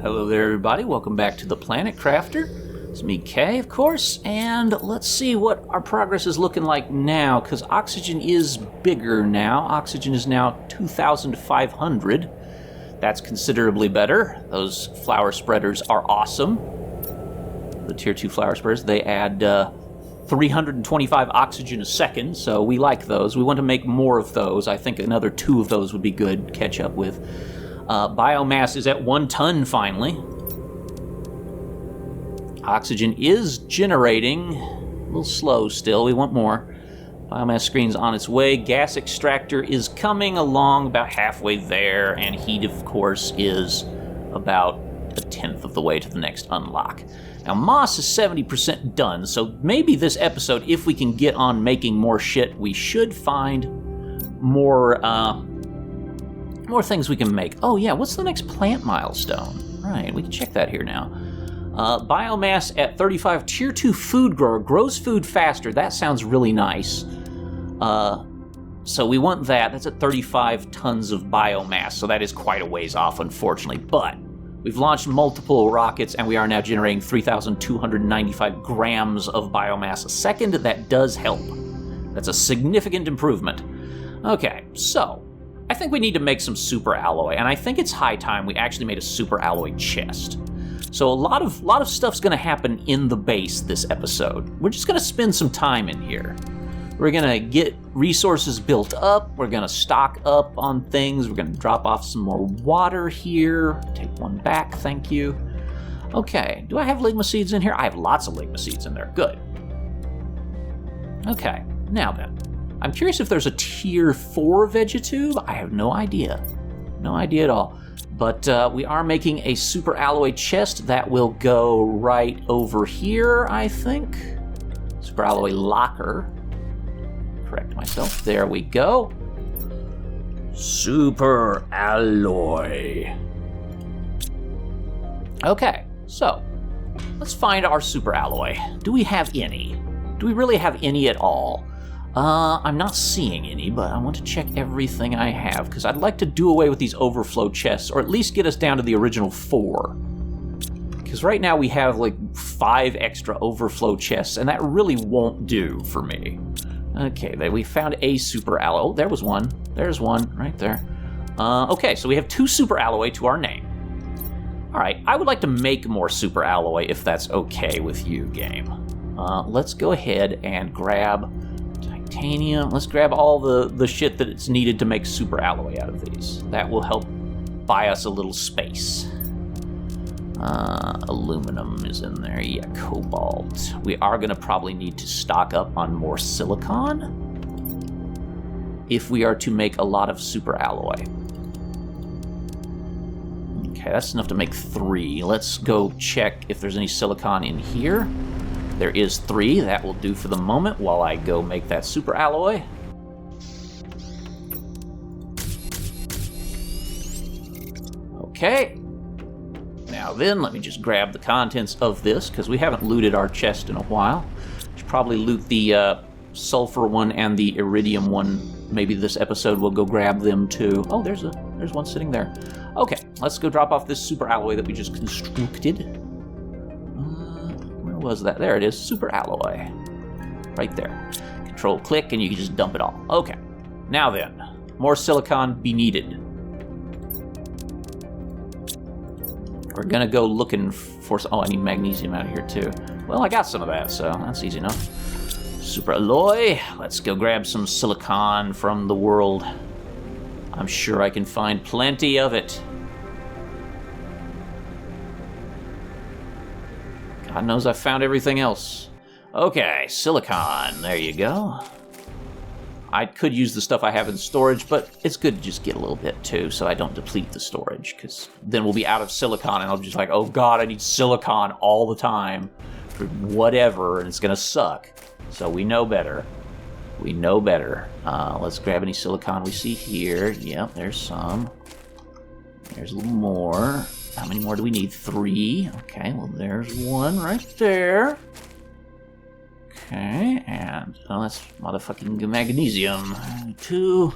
Hello there, everybody. Welcome back to the Planet Crafter. It's me, Kay, of course, and let's see what our progress is looking like now, because oxygen is bigger now. Oxygen is now 2,500. That's considerably better. Those flower spreaders are awesome. The Tier 2 flower spreaders, they add 325 oxygen a second, so we like those. We want to make more of those. I think another 2 of those would be good to catch up with. Biomass is at 1 ton, finally. Oxygen is generating. A little slow still. We want more. Biomass screen's on its way. Gas extractor is coming along about halfway there, and heat, of course, is about 1/10 of the way to the next unlock. Now, moss is 70% done, so maybe this episode, if we can get on making more shit, we should find more things we can make. Oh yeah, what's the next plant milestone? Right, we can check that here now. Biomass at 35, Tier 2 food grower, grows food faster. That sounds really nice. So we want that. That's at 35 tons of biomass, so that is quite a ways off, unfortunately. But we've launched multiple rockets, and we are now generating 3,295 grams of biomass a second. That does help. That's a significant improvement. Okay, so I think we need to make some super alloy, and I think it's high time we actually made a super alloy chest. So a lot of stuff's going to happen in the base this episode. We're just going to spend some time in here. We're going to get resources built up. We're going to stock up on things. We're going to drop off some more water here. Take one back, thank you. Okay, do I have ligma seeds in here? I have lots of ligma seeds in there. Good. Okay, now then. I'm curious if there's a Tier 4 Vegetube. I have no idea. No idea at all. But we are making a super alloy chest that will go right over here, I think. Super alloy locker. Correct myself. There we go. Super alloy. Okay, so let's find our super alloy. Do we have any? Do we really have any at all? I'm not seeing any, but I want to check everything I have, because I'd like to do away with these overflow chests, or at least get us down to the original 4. Because right now we have like 5 extra overflow chests, and that really won't do for me. Okay, we found a super alloy. Oh, there was one. There's one right there. Okay, so we have 2 super alloy to our name. All right, I would like to make more super alloy if that's okay with you, game. Let's go ahead and grab titanium. Let's grab all the shit that it's needed to make super alloy out of these. That will help buy us a little space. Aluminum is in there. Yeah, cobalt. We are going to probably need to stock up on more silicon if we are to make a lot of super alloy. Okay, that's enough to make 3. Let's go check if there's any silicon in here. There is 3. That will do for the moment while I go make that super alloy. Okay. Now then, let me just grab the contents of this, because we haven't looted our chest in a while. Should probably loot the sulfur one and the iridium one. Maybe this episode we'll go grab them too. Oh, there's one sitting there. Okay, let's go drop off this super alloy that we just constructed. Was that? There it is, super alloy. Right there. Control click and you can just dump it all. Okay. Now then, more silicon be needed. We're gonna go looking for some. Oh, I need magnesium out of here too. Well, I got some of that, so that's easy enough. Super alloy. Let's go grab some silicon from the world. I'm sure I can find plenty of it. God knows I found everything else. Okay, silicon, there you go. I could use the stuff I have in storage, but it's good to just get a little bit too, so I don't deplete the storage, because then we'll be out of silicon, and I'll be like, oh god, I need silicon all the time for whatever, and it's gonna suck. So we know better. We know better. Let's grab any silicon we see here. Yep, there's some. There's a little more. How many more do we need? 3. Okay, well, there's 1 right there. Okay, and that's motherfucking magnesium. 2.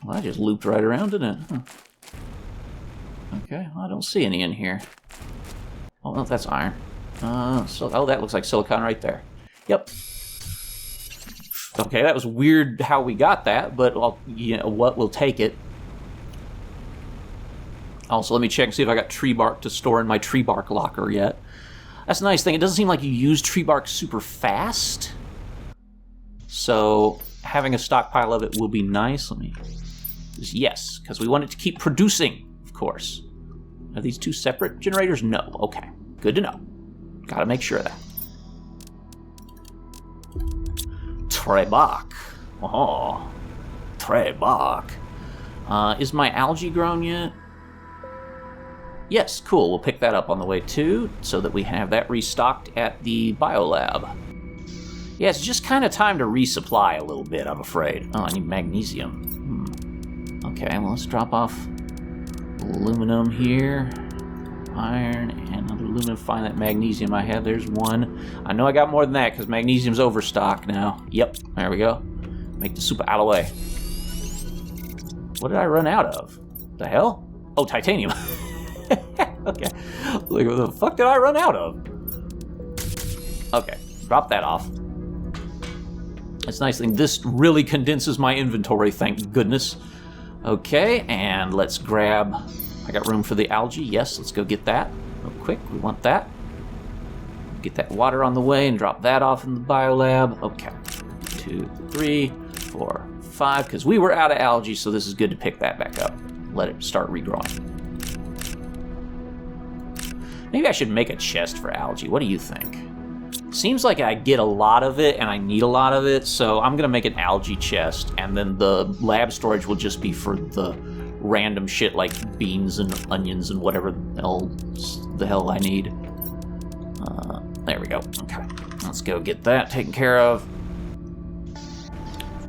Well, I just looped right around, didn't it? Huh. Okay, well, I don't see any in here. Oh, no, that's iron. Oh, that looks like silicon right there. Yep. Okay, that was weird how we got that, but you know what? We'll take it. Also, let me check and see if I got tree bark to store in my tree bark locker yet. That's a nice thing. It doesn't seem like you use tree bark super fast. So having a stockpile of it will be nice. Let me... Yes, because we want it to keep producing, of course. Are these two separate generators? No. Okay. Good to know. Gotta make sure of that. Trebak. Oh. Trebak. Is my algae grown yet? Yes, cool. We'll pick that up on the way too, so that we have that restocked at the biolab. Yeah, it's just kind of time to resupply a little bit, I'm afraid. Oh, I need magnesium. Okay, well, let's drop off aluminum here. Iron and aluminum. Find that magnesium I have. There's one. I know I got more than that because magnesium's overstock now. Yep, there we go. Make the super alloy. What did I run out of? The hell? Oh, titanium. Okay. Like, what the fuck did I run out of? Okay, drop that off. That's a nice thing. This really condenses my inventory, thank goodness. Okay, and let's grab... I got room for the algae. Yes, let's go get that real quick. We want that. Get that water on the way and drop that off in the biolab. Okay. 2, 3, 4, 5. Because we were out of algae, so this is good to pick that back up. Let it start regrowing. Maybe I should make a chest for algae. What do you think? Seems like I get a lot of it and I need a lot of it, so I'm going to make an algae chest, and then the lab storage will just be for the random shit like beans and onions and whatever the hell I need. There we go. Okay, let's go get that taken care of.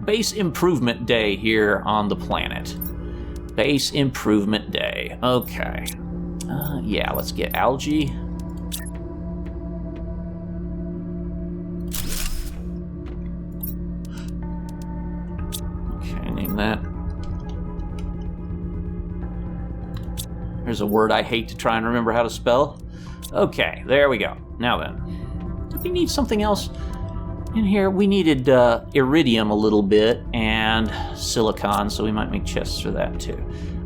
Base improvement day here on the planet. Base improvement day. Okay. Yeah, let's get algae. Okay, name that. There's a word I hate to try and remember how to spell. Okay, there we go. Now then, if we need something else in here, we needed iridium a little bit and silicon, so we might make chests for that too.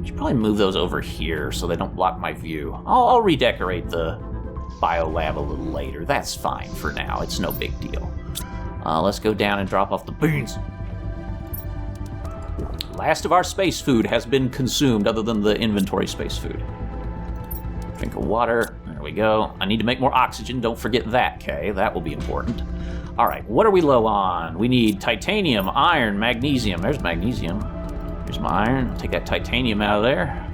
I should probably move those over here so they don't block my view. I'll redecorate the biolab a little later. That's fine for now. It's no big deal. Let's go down and drop off the beans. Last of our space food has been consumed, other than the inventory space food. Drink of water. There we go. I need to make more oxygen. Don't forget that, Kay. That will be important. All right, what are we low on? We need titanium, iron, magnesium. There's magnesium. Here's my iron. I'll take that titanium out of there.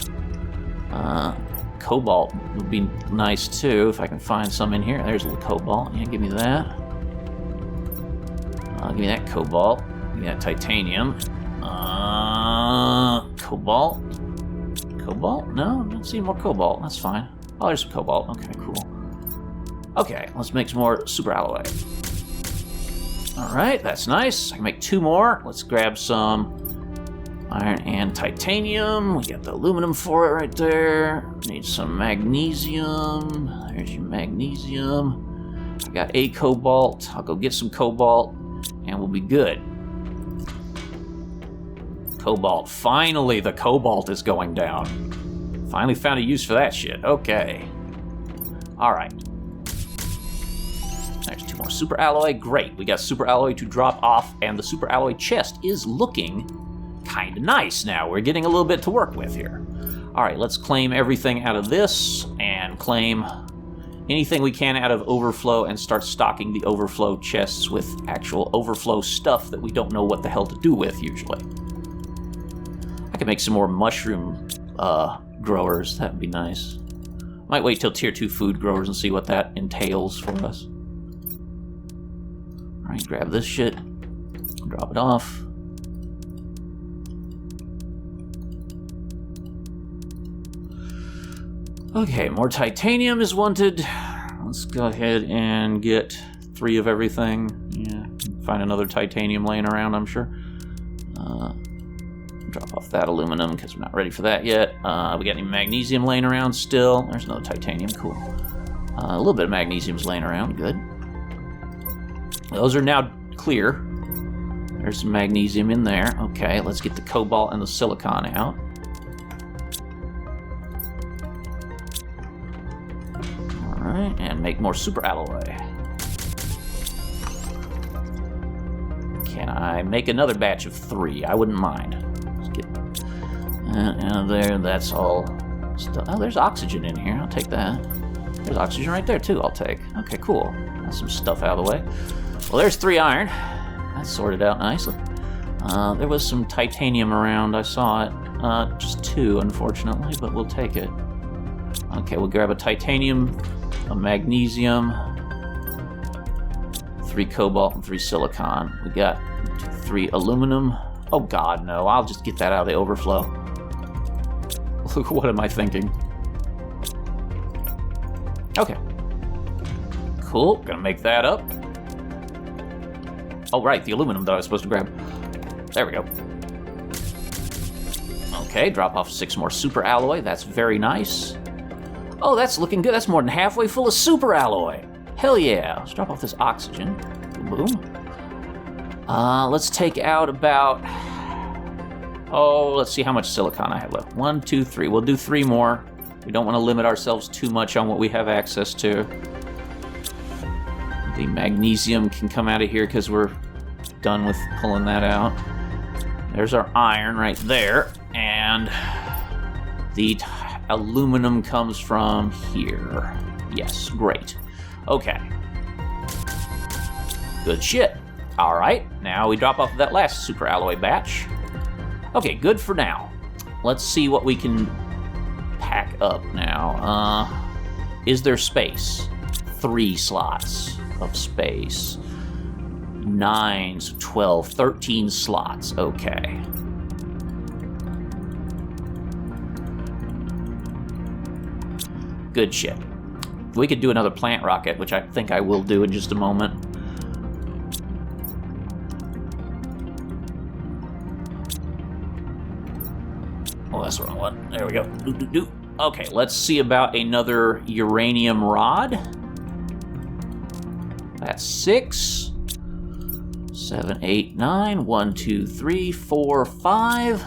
Cobalt would be nice too, if I can find some in here. There's a little cobalt. Yeah, give me that. Give me that cobalt. Give me that titanium. Cobalt. Cobalt? No, I don't see more cobalt. That's fine. Oh, there's some cobalt. Okay, cool. Okay, let's make some more super alloy. All right, that's nice. I can make 2 more. Let's grab some iron and titanium. We got the aluminum for it right there. Need some magnesium. There's your magnesium. I got a cobalt. I'll go get some cobalt, and we'll be good. Cobalt. Finally, the cobalt is going down. Finally found a use for that shit. Okay. All right. There's 2 more super alloy. Great. We got super alloy to drop off, and the super alloy chest is looking kind of nice now. We're getting a little bit to work with here. All right, let's claim everything out of this and claim anything we can out of overflow and start stocking the overflow chests with actual overflow stuff that we don't know what the hell to do with usually. I could make some more mushroom growers. That would be nice. Might wait till tier 2 food growers and see what that entails for us. All right, grab this shit, drop it off. Okay, more titanium is wanted. Let's go ahead and get 3 of everything. Yeah, find another titanium laying around, I'm sure. Drop off that aluminum because we're not ready for that yet. We got any magnesium laying around still? There's another titanium, cool. A little bit of magnesium's laying around, good. Those are now clear. There's some magnesium in there. Okay, let's get the cobalt and the silicon out. Alright, and make more super alloy. Can I make another batch of 3? I wouldn't mind. Let's get there, that's all stuff. Oh, there's oxygen in here. I'll take that. There's oxygen right there, too. I'll take. Okay, cool. That's some stuff out of the way. Well, there's 3 iron. That's sorted out nicely. There was some titanium around. I saw it. Just 2, unfortunately, but we'll take it. Okay, we'll grab a titanium, a magnesium, 3 cobalt, and 3 silicon. We got 3 aluminum. Oh, God, no. I'll just get that out of the overflow. What am I thinking? Okay. Cool. Gonna make that up. Oh, right. The aluminum that I was supposed to grab. There we go. Okay. Drop off 6 more super alloy. That's very nice. Oh, that's looking good. That's more than halfway full of super alloy. Hell yeah. Let's drop off this oxygen. Boom. Let's take out about... Oh, let's see how much silicon I have left. 1, 2, 3. We'll do 3 more. We don't want to limit ourselves too much on what we have access to. The magnesium can come out of here because we're done with pulling that out. There's our iron right there. And the aluminum comes from here. Yes, great. Okay. Good shit. All right, now we drop off that last super alloy batch. Okay, good for now. Let's see what we can pack up now. Is there space? 3 slots of space. 9, so 12, 13 slots. Okay. Good shit. We could do another plant rocket, which I think I will do in just a moment. Oh, that's the wrong one. There we go. Okay, let's see about another uranium rod. That's 6. 7, 8, 9. 1, 2, 3, 4, 5.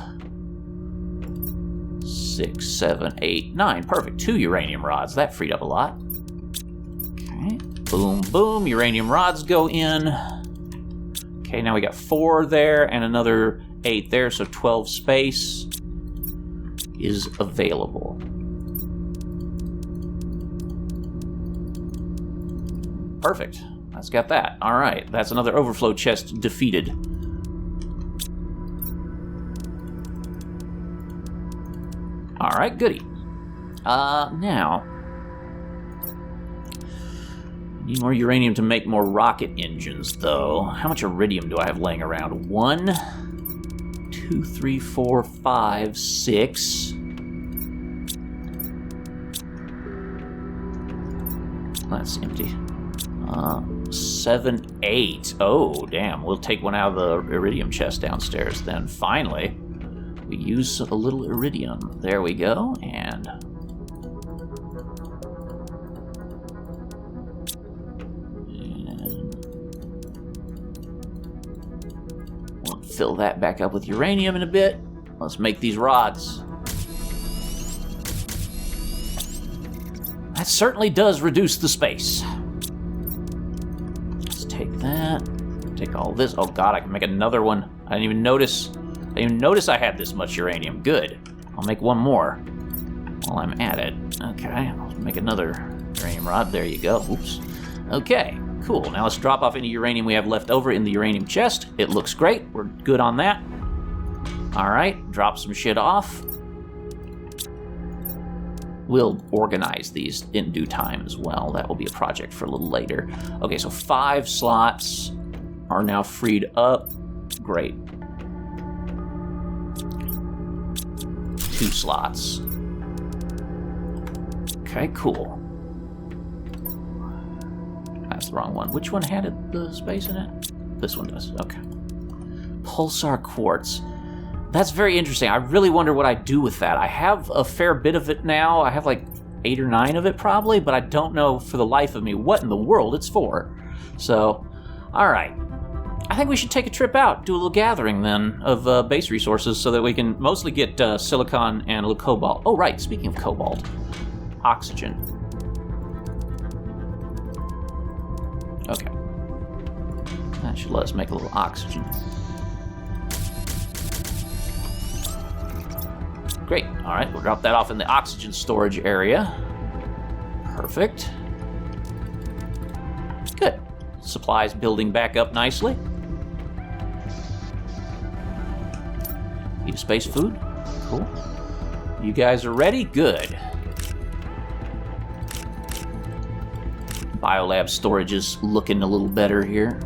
6, 7, 8, 9. Perfect. 2 uranium rods. That freed up a lot. Okay. Boom, boom. Uranium rods go in. Okay, now we got 4 there and another 8 there, so 12 space is available. Perfect. That's got that. All right. That's another overflow chest defeated. All right, goody. Now, need more uranium to make more rocket engines, though. How much iridium do I have laying around? 1, 2, 3, 4, 5, 6. That's empty. 7, 8. Oh, damn. We'll take one out of the iridium chest downstairs then. Finally, we use a little iridium. There we go. And we'll fill that back up with uranium in a bit. Let's make these rods. That certainly does reduce the space. Let's take that. Take all this. Oh god, I can make another one. I didn't even notice I had this much uranium. Good. I'll make one more while I'm at it. Okay, I'll make another uranium rod. There you go. Oops. Okay, cool. Now let's drop off any uranium we have left over in the uranium chest. It looks great. We're good on that. All right, drop some shit off. We'll organize these in due time as well. That will be a project for a little later. Okay, so 5 slots are now freed up. Great. 2 slots. Okay, cool. That's the wrong one. Which one had the space in it? This one does. Okay. Pulsar quartz. That's very interesting. I really wonder what I do with that. I have a fair bit of it now. I have like 8 or 9 of it probably, but I don't know for the life of me what in the world it's for. So, all right. I think we should take a trip out, do a little gathering then of base resources so that we can mostly get silicon and a little cobalt. Oh, right. Speaking of cobalt, oxygen. Okay. That should let us make a little oxygen. Great. All right, we'll drop that off in the oxygen storage area. Perfect. Good. Supplies building back up nicely. Eat a space food. Cool. You guys are ready? Good. Biolab storage is looking a little better here.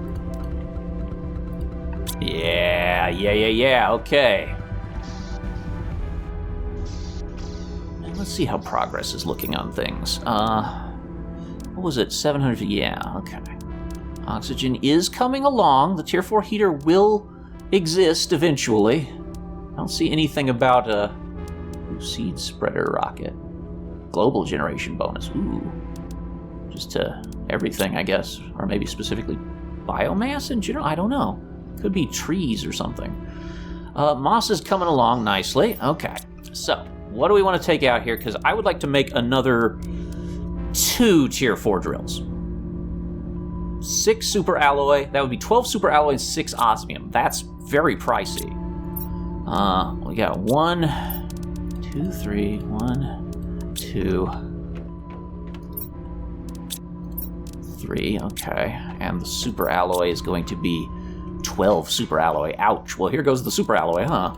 Yeah. Okay. Let's see how progress is looking on things. What was it? 700? Yeah, okay. Oxygen is coming along. The Tier 4 heater will exist eventually. I don't see anything about a seed spreader rocket. Global generation bonus. Ooh. Just to everything, I guess. Or maybe specifically biomass in general? I don't know. Could be trees or something. Moss is coming along nicely. Okay, so what do we want to take out here? Because I would like to make another 2 Tier 4 drills. 6 super alloy. That would be 12 super alloy and 6 osmium. That's very pricey. We got 1, 2, 3. 1, 2, 3. Okay, and the super alloy is going to be 12 super alloy. Ouch. Well, here goes the super alloy, huh?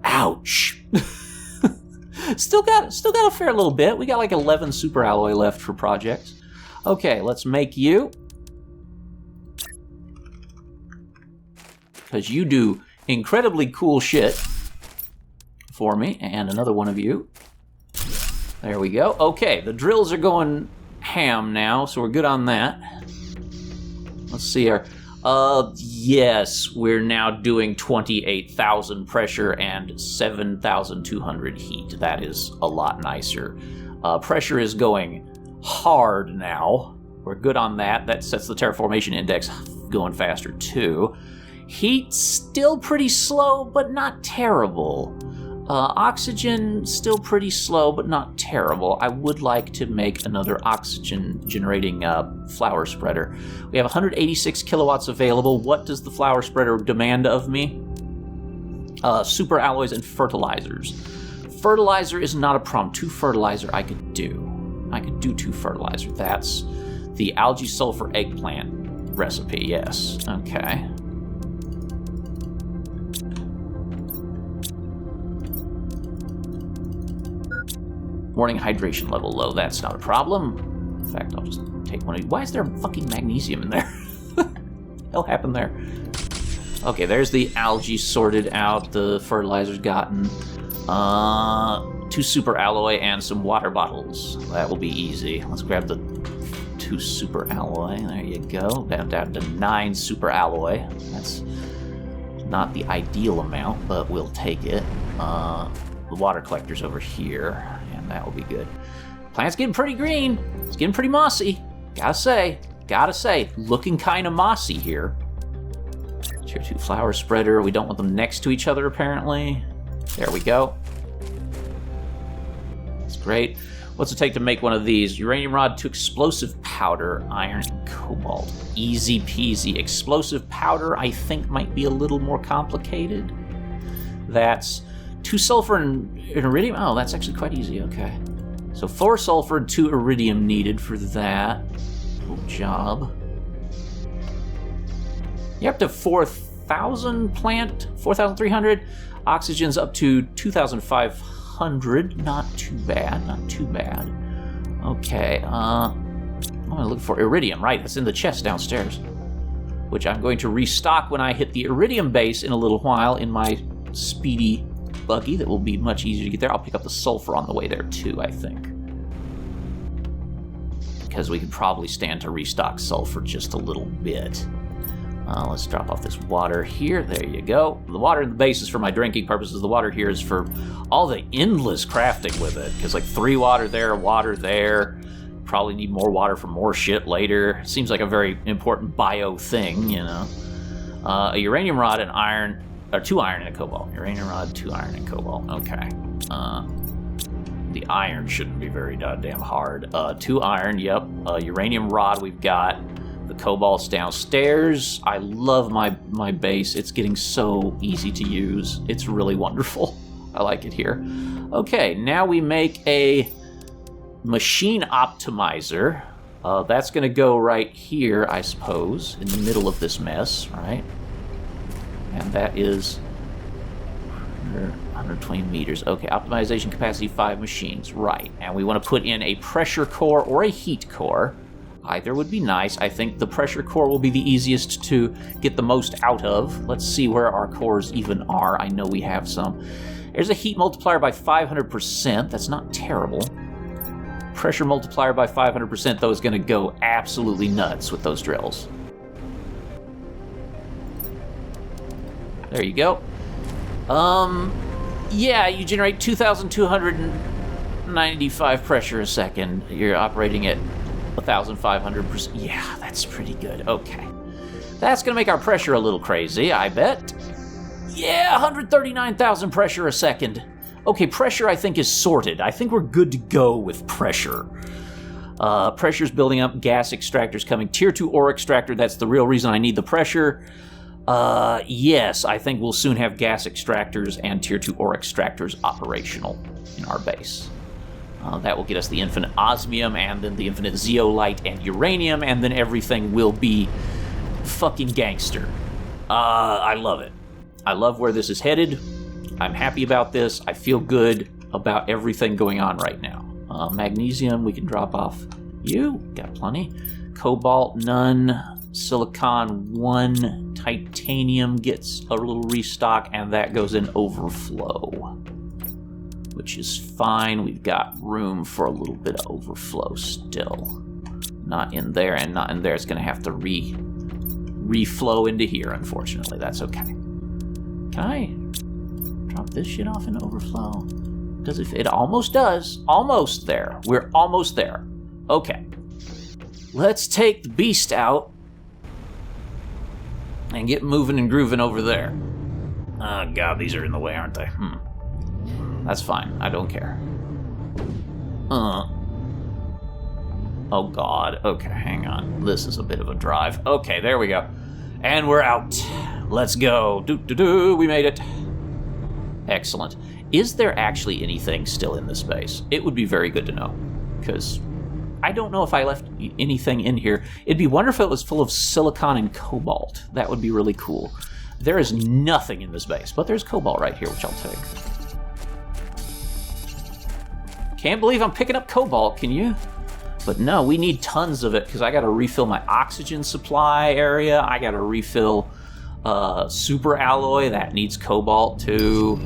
Ouch. Still got a fair little bit. We got like 11 super alloy left for projects. Okay, let's make you. Because you do incredibly cool shit for me. And another one of you. There we go. Okay, the drills are going ham now, so we're good on that. Let's see here. Yes, we're now doing 28,000 pressure and 7,200 heat. That is a lot nicer. Pressure is going hard now. We're good on that. That sets the terraformation index going faster too. Heat still pretty slow, but not terrible. Oxygen still pretty slow, but not terrible. I would like to make another oxygen generating flower spreader. We have 186 kilowatts available. What does the flower spreader demand of me? Super alloys and fertilizers. Fertilizer is not a problem. 2 fertilizer I could do. I could do 2 fertilizer. That's the algae sulfur eggplant recipe, yes. Okay. Morning hydration level low, that's not a problem. In fact, I'll just take one of these. Why is there fucking magnesium in there? What the hell happened there? Okay, there's the algae sorted out, the fertilizer's gotten. 2 super alloy and some water bottles. That will be easy. Let's grab the 2 super alloy. There you go. Down to 9 super alloy. That's not the ideal amount, but we'll take it. The water collector's over here. That will be good. Plant's getting pretty green. It's getting pretty mossy. Gotta say. Looking kind of mossy here. Tier 2 flower spreader. We don't want them next to each other, apparently. There we go. That's great. What's it take to make one of these? Uranium rod to explosive powder, iron and cobalt. Easy peasy. Explosive powder, I think, might be a little more complicated. That's 2 sulfur and iridium? Oh, that's actually quite easy, okay. So 4 sulfur and 2 iridium needed for that little job. You're up to 4,000 plant, 4,300. Oxygen's up to 2,500. Not too bad. Okay, I'm gonna look for iridium, right, it's in the chest downstairs. Which I'm going to restock when I hit the iridium base in a little while in my speedy buggy that will be much easier to get there. I'll pick up the sulfur on the way there too, I think. Because we could probably stand to restock sulfur just a little bit. Let's drop off this water here. There you go. The water in the base is for my drinking purposes. The water here is for all the endless crafting with it. Because like 3 water there. Probably need more water for more shit later. Seems like a very important bio thing, you know. A uranium rod and iron, or 2 iron and a cobalt. Uranium rod, 2 iron and cobalt. Okay. The iron shouldn't be very goddamn hard. 2 iron, yep. Uranium rod we've got. The cobalt's downstairs. I love my base. It's getting so easy to use. It's really wonderful. I like it here. Okay, now we make a machine optimizer. That's going to go right here, I suppose, in the middle of this mess, right? And that is 120 meters. Okay, optimization capacity 5 machines, right. And we want to put in a pressure core or a heat core. Either would be nice. I think the pressure core will be the easiest to get the most out of. Let's see where our cores even are. I know we have some. There's a heat multiplier by 500%. That's not terrible. Pressure multiplier by 500%, though, is going to go absolutely nuts with those drills. There you go. Yeah, you generate 2,295 pressure a second. You're operating at 1,500%. Yeah, that's pretty good. Okay. That's going to make our pressure a little crazy, I bet. Yeah, 139,000 pressure a second. Okay, pressure I think is sorted. I think we're good to go with pressure. Pressure's building up. Gas extractor's coming. Tier 2 ore extractor, that's the real reason I need the pressure. Yes, I think we'll soon have gas extractors and Tier 2 ore extractors operational in our base. That will get us the infinite osmium and then the infinite zeolite and uranium, and then everything will be fucking gangster. I love it. I love where this is headed. I'm happy about this. I feel good about everything going on right now. Magnesium, we can drop off you. Got plenty. Cobalt, none. Silicon, 1. Titanium gets a little restock, and that goes in overflow, which is fine. We've got room for a little bit of overflow still. Not in there and not in there. It's going to have to reflow into here, unfortunately. That's okay. Can I drop this shit off in overflow? Does it? It almost does. Almost there. We're almost there. Okay. Let's take the beast out and get moving and grooving over there. Oh, God, these are in the way, aren't they? That's fine. I don't care. Oh, God. Okay, hang on. This is a bit of a drive. Okay, there we go. And we're out. Let's go. We made it. Excellent. Is there actually anything still in this space? It would be very good to know, because I don't know if I left anything in here. It'd be wonderful if it was full of silicon and cobalt. That would be really cool. There is nothing in this base, but there's cobalt right here, which I'll take. Can't believe I'm picking up cobalt, can you? But no, we need tons of it, because I got to refill my oxygen supply area. I got to refill super alloy. That needs cobalt, too.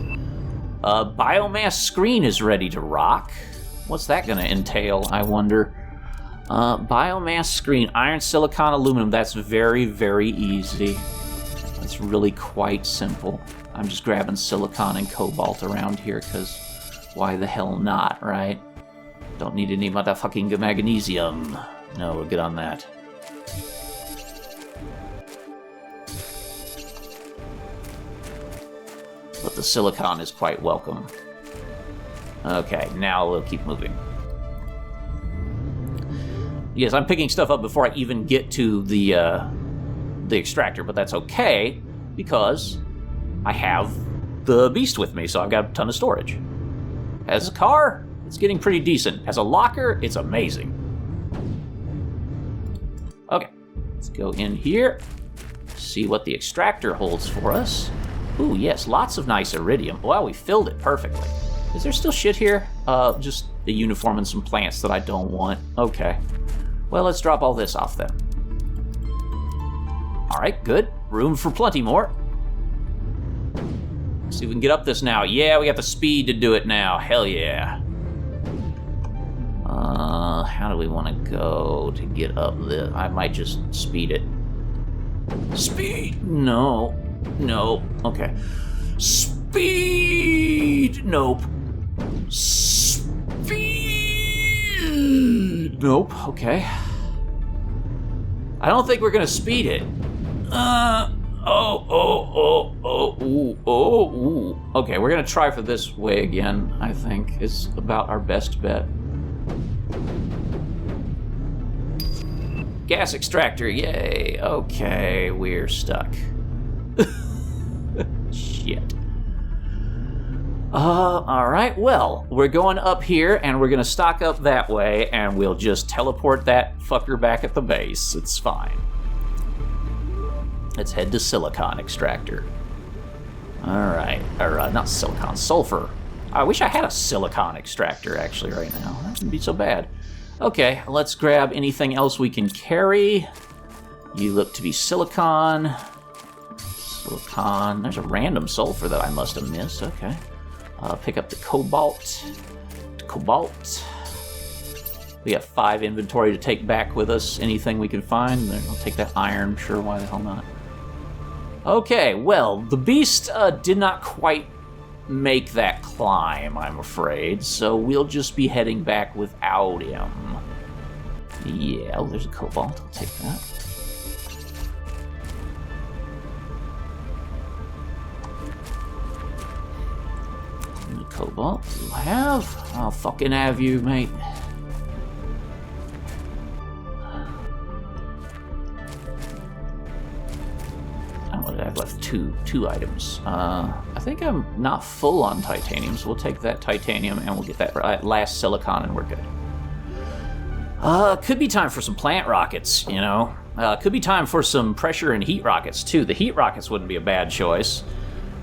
Biomass screen is ready to rock. What's that going to entail, I wonder? Biomass screen, iron, silicon, aluminum. That's very, very easy. That's really quite simple. I'm just grabbing silicon and cobalt around here, because why the hell not, right? Don't need any motherfucking magnesium. No, we're good on that. But the silicon is quite welcome. Okay, now we'll keep moving. Yes, I'm picking stuff up before I even get to the extractor, but that's okay, because I have the beast with me, so I've got a ton of storage. As a car, it's getting pretty decent. As a locker, it's amazing. Okay, let's go in here, see what the extractor holds for us. Ooh, yes, lots of nice iridium. Wow, we filled it perfectly. Is there still shit here? Just a uniform and some plants that I don't want. Okay. Well, let's drop all this off then. All right, good. Room for plenty more. Let's see if we can get up this now. Yeah, we got the speed to do it now. Hell yeah. How do we want to go to get up this? I might just speed it. Speed! No. No. Okay. Speed! Nope. Speed! Nope. Okay. I don't think we're gonna speed it. Ooh. Okay, we're gonna try for this way again, I think, is about our best bet. Gas extractor, yay. Okay, we're stuck. Shit. Alright, well, we're going up here, and we're gonna stock up that way, and we'll just teleport that fucker back at the base. It's fine. Let's head to silicon extractor. Alright, or not silicon, sulfur. I wish I had a silicon extractor, actually, right now. That wouldn't be so bad. Okay, let's grab anything else we can carry. You look to be silicon. Silicon. There's a random sulfur that I must have missed. Okay. Pick up the cobalt. Cobalt. We have 5 inventory to take back with us. Anything we can find. I'll take that iron. Sure, why the hell not? Okay, well, the beast did not quite make that climb, I'm afraid, so we'll just be heading back without him. Yeah, oh, there's a cobalt. I'll take that. The cobalt you have? I'll fucking have you, mate. I have left two items. I think I'm not full on titanium, so we'll take that titanium and we'll get that last silicon and we're good. Could be time for some plant rockets, you know. Could be time for some pressure and heat rockets too. The heat rockets wouldn't be a bad choice,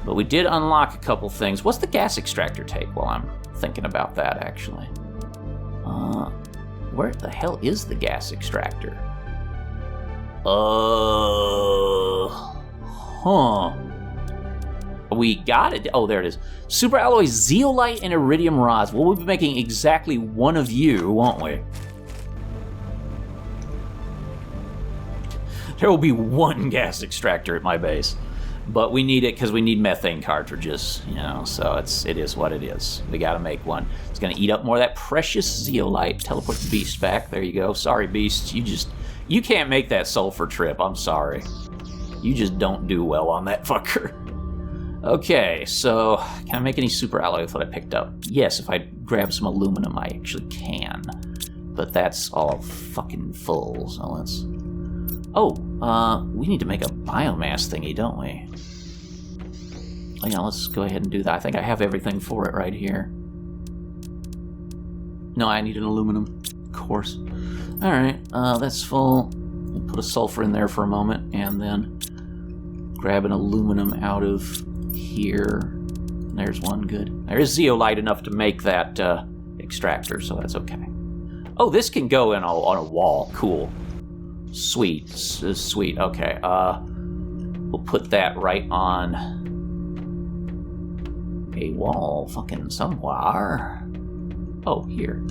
but we did unlock a couple things. What's the gas extractor take while I'm thinking about that, actually? Where the hell is the gas extractor? Huh. We got it. Oh, there it is. Super alloy zeolite and iridium rods. Well, we'll be making exactly one of you, won't we? There will be one gas extractor at my base. But we need it because we need methane cartridges, you know, so it is what it is. We gotta make one. It's gonna eat up more of that precious zeolite. Teleport the beast back. There you go. Sorry, beast. You can't make that sulfur trip. I'm sorry. You just don't do well on that fucker. Okay, so can I make any super alloy with what I picked up? Yes, if I grab some aluminum, I actually can. But that's all fucking full, so let's... Oh, we need to make a biomass thingy, don't we? Oh, yeah, let's go ahead and do that. I think I have everything for it right here. No, I need an aluminum, of course. Alright, that's full. We'll put a sulfur in there for a moment, and then grab an aluminum out of here. There's one, good. There is zeolite enough to make that extractor, so that's okay. Oh, this can go in on a wall. Cool. Sweet. Sweet. Okay. We'll put that right on a wall fucking somewhere. Oh, here.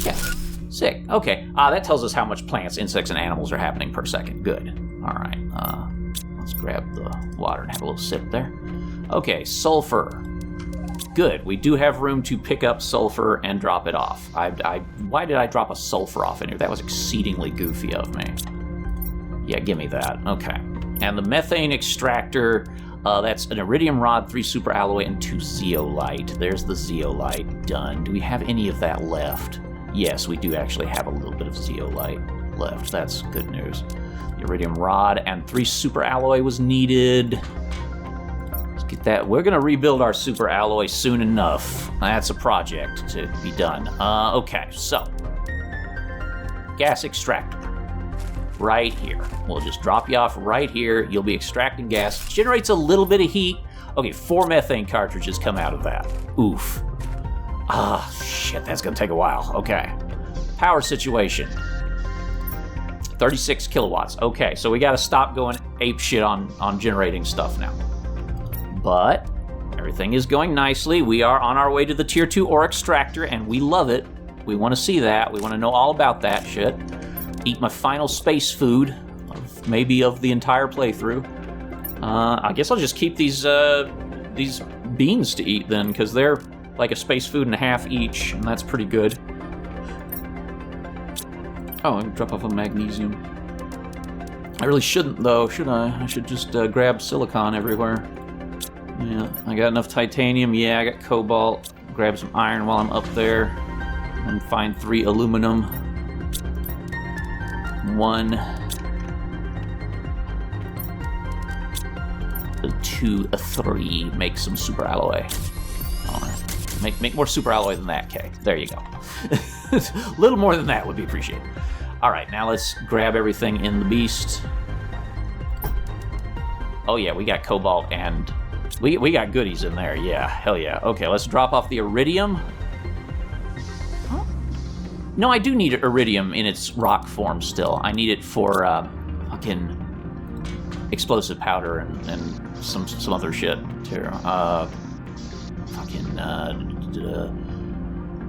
Yeah. Sick. Okay. That tells us how much plants, insects, and animals are happening per second. Good. All right. Let's grab the water and have a little sip there. Okay. Sulfur. Good. We do have room to pick up sulfur and drop it off. Why did I drop a sulfur off in here? That was exceedingly goofy of me. Yeah, give me that. Okay. And the methane extractor, that's an iridium rod, 3 super alloy, and 2 zeolite. There's the zeolite. Done. Do we have any of that left? Yes, we do actually have a little bit of zeolite left. That's good news. The iridium rod and 3 super alloy was needed. Get that. We're gonna rebuild our super alloy soon enough. That's a project to be done. Okay, so gas extractor right here. We'll just drop you off right here. You'll be extracting gas. Generates a little bit of heat. Okay, 4 methane cartridges come out of that. Oof. Shit, that's gonna take a while. Okay. Power situation. 36 kilowatts. Okay, so we gotta stop going ape shit on generating stuff now. But everything is going nicely. We are on our way to the tier 2 ore extractor, and we love it. We want to see that. We want to know all about that shit. eat my final space food, maybe of the entire playthrough. I guess I'll just keep these beans to eat then, because they're like a space food and a half each, and that's pretty good. Oh, I can drop off a magnesium. I really shouldn't, though, should I? I should just grab silicon everywhere. Yeah, I got enough titanium. Yeah, I got cobalt. Grab some iron while I'm up there. And find 3 aluminum. 1. 2, 3. Make some super alloy. Make more super alloy than that, Kay. There you go. A little more than that would be appreciated. All right, now let's grab everything in the beast. Oh yeah, we got cobalt and we got goodies in there. Yeah, hell yeah. Okay, let's drop off the iridium. Huh? No, I do need iridium in its rock form still. I need it for fucking explosive powder and some other shit too.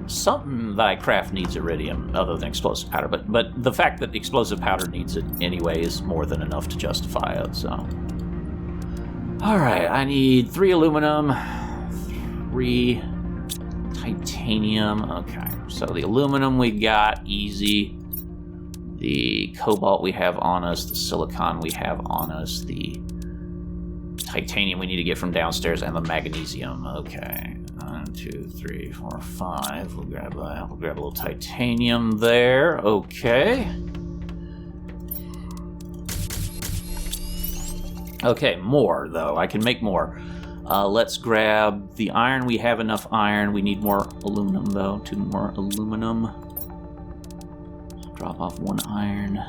Something that I craft needs iridium other than explosive powder, but the fact that the explosive powder needs it anyway is more than enough to justify it, so. Alright, I need 3 aluminum, 3 titanium. Okay, so the aluminum we got, easy. The cobalt we have on us, the silicon we have on us, the titanium we need to get from downstairs, and the magnesium. Okay. 1, 2, 3, 4, 5. We'll grab a little titanium there. Okay. Okay, more though. I can make more. Let's grab the iron. We have enough iron. We need more aluminum though. 2 more aluminum. Drop off 1 iron.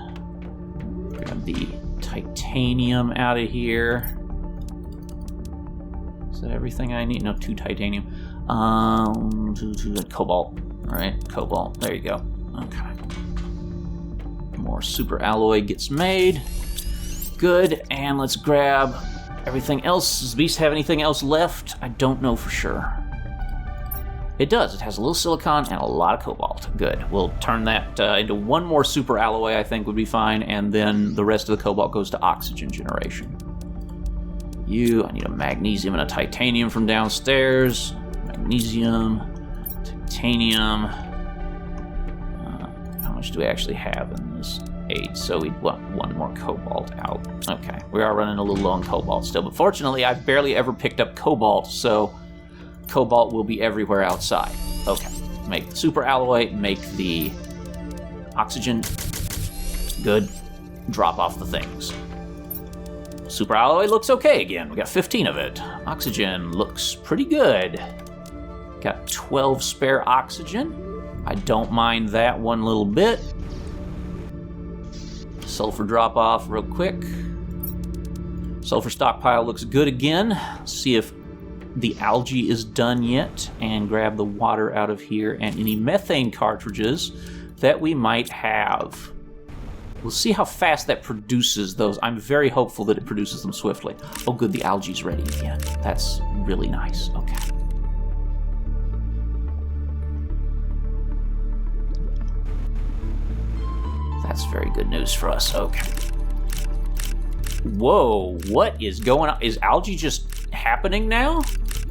Grab the titanium out of here. Is that everything I need? No, 2 titanium. 2 cobalt. All right, cobalt. There you go. Okay. More super alloy gets made. Good, and let's grab everything else. Does the beast have anything else left? I don't know for sure. It does. It has a little silicon and a lot of cobalt. Good. We'll turn that into 1 more super alloy, I think would be fine, and then the rest of the cobalt goes to oxygen generation. I need a magnesium and a titanium from downstairs. Magnesium, titanium. How much do we actually have in this? 8, so we want 1 more cobalt out. Okay, we are running a little low on cobalt still, but fortunately I've barely ever picked up cobalt, so cobalt will be everywhere outside. Okay, make the super alloy, make the oxygen. Good. Drop off the things. Super alloy looks okay again. We got 15 of it. Oxygen looks pretty good. Got 12 spare oxygen. I don't mind that one little bit. Sulfur drop off real quick. Sulfur stockpile looks good again. See if the algae is done yet, and grab the water out of here and any methane cartridges that we might have. We'll see how fast that produces those. I'm very hopeful that it produces them swiftly. Oh good, the algae's ready again. That's really nice. Okay. That's very good news for us. Okay. Whoa, what is going on? Is algae just happening now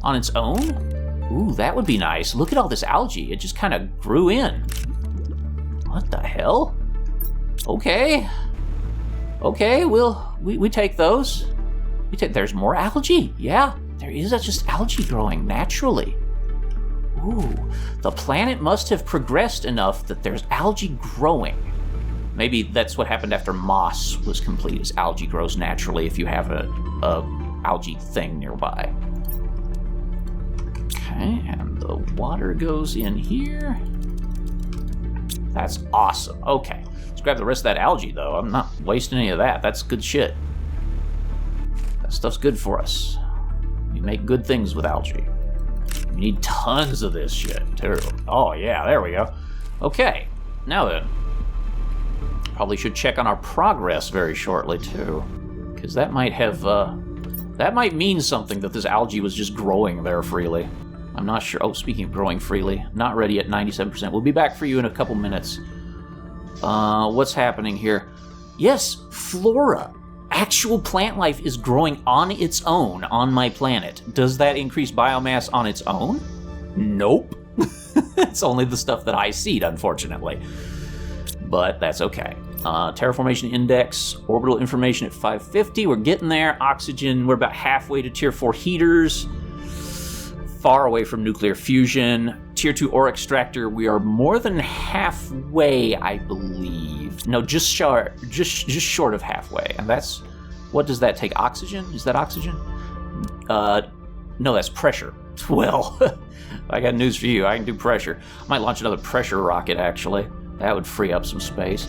on its own? Ooh, that would be nice. Look at all this algae. It just kind of grew in. What the hell? Okay. Okay, we take those. There's more algae. Yeah, there is just algae growing naturally. Ooh, the planet must have progressed enough that there's algae growing. Maybe that's what happened after moss was complete, is algae grows naturally if you have a algae thing nearby. Okay, and the water goes in here. That's awesome. Okay, let's grab the rest of that algae, though. I'm not wasting any of that. That's good shit. That stuff's good for us. We make good things with algae. We need tons of this shit, too. Oh, yeah, there we go. Okay, now then. Probably should check on our progress very shortly, too. Because that might have, that might mean something that this algae was just growing there freely. I'm not sure. Oh, speaking of growing freely, not ready at 97%. We'll be back for you in a couple minutes. What's happening here? Yes, flora. Actual plant life is growing on its own on my planet. Does that increase biomass on its own? Nope. It's only the stuff that I seed, unfortunately. But that's okay. Terraformation index, orbital information at 550. We're getting there. Oxygen, we're about halfway to tier 4 heaters. Far away from nuclear fusion. Tier 2 ore extractor, we are more than halfway, I believe. No, just short of halfway. And that's, what does that take? Oxygen? Is that oxygen? No, that's pressure. Well, I got news for you. I can do pressure. I might launch another pressure rocket, actually. That would free up some space.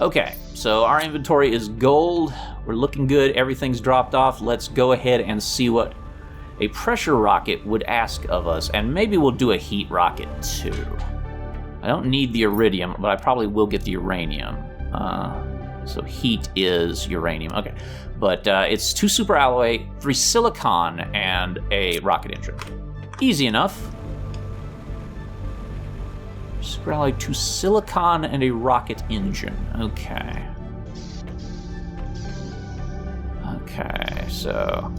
Okay, so our inventory is gold. We're looking good. Everything's dropped off. Let's go ahead and see what a pressure rocket would ask of us. And maybe we'll do a heat rocket, too. I don't need the iridium, but I probably will get the uranium. So heat is uranium. Okay, but it's 2 superalloy, 3 silicon, and a rocket engine. Easy enough. Superalloy, 2 silicon, and a rocket engine. Okay. Okay, so